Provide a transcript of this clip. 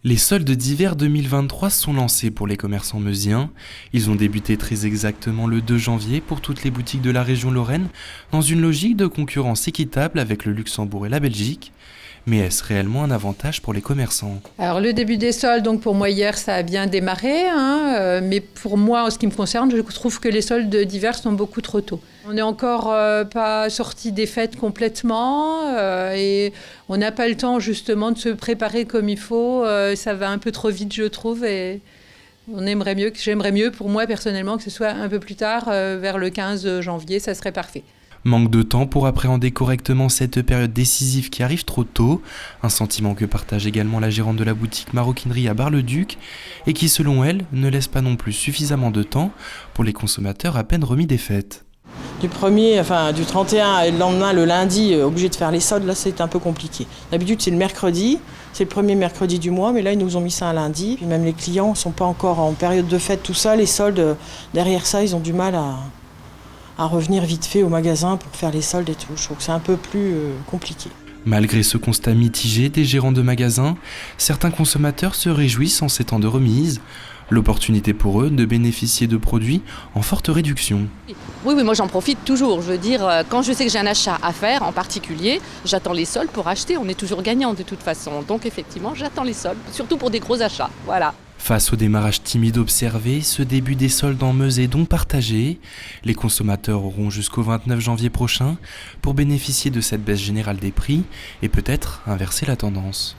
Les soldes d'hiver 2023 sont lancés pour les commerçants meusiens. Ils ont débuté très exactement le 2 janvier pour toutes les boutiques de la région Lorraine, dans une logique de concurrence équitable avec le Luxembourg et la Belgique. Mais est-ce réellement un avantage pour les commerçants ? Alors le début des soldes, donc pour moi hier, ça a bien démarré, mais pour moi, en ce qui me concerne, je trouve que les soldes d'hiver sont beaucoup trop tôt. On n'est encore pas sorti des fêtes complètement et on n'a pas le temps justement de se préparer comme il faut. Ça va un peu trop vite, je trouve, et j'aimerais mieux pour moi personnellement que ce soit un peu plus tard, vers le 15 janvier, ça serait parfait. Manque de temps pour appréhender correctement cette période décisive qui arrive trop tôt, un sentiment que partage également la gérante de la boutique maroquinerie à Bar-le-Duc et qui, selon elle, ne laisse pas non plus suffisamment de temps pour les consommateurs à peine remis des fêtes. Du 31 et le lendemain, le lundi, obligé de faire les soldes, là c'est un peu compliqué. D'habitude c'est le mercredi, c'est le premier mercredi du mois, mais là ils nous ont mis ça un lundi. Puis même les clients ne sont pas encore en période de fête, tout ça, les soldes, derrière ça ils ont du mal à revenir vite fait au magasin pour faire les soldes et tout. Je trouve que c'est un peu plus compliqué. Malgré ce constat mitigé des gérants de magasins, certains consommateurs se réjouissent en ces temps de remise. L'opportunité pour eux de bénéficier de produits en forte réduction. Oui, moi j'en profite toujours. Je veux dire, quand je sais que j'ai un achat à faire en particulier, j'attends les soldes pour acheter. On est toujours gagnant de toute façon. Donc effectivement, j'attends les soldes, surtout pour des gros achats. Voilà. Face au démarrage timide observé, ce début des soldes en Meuse est donc partagé. Les consommateurs auront jusqu'au 29 janvier prochain pour bénéficier de cette baisse générale des prix et peut-être inverser la tendance.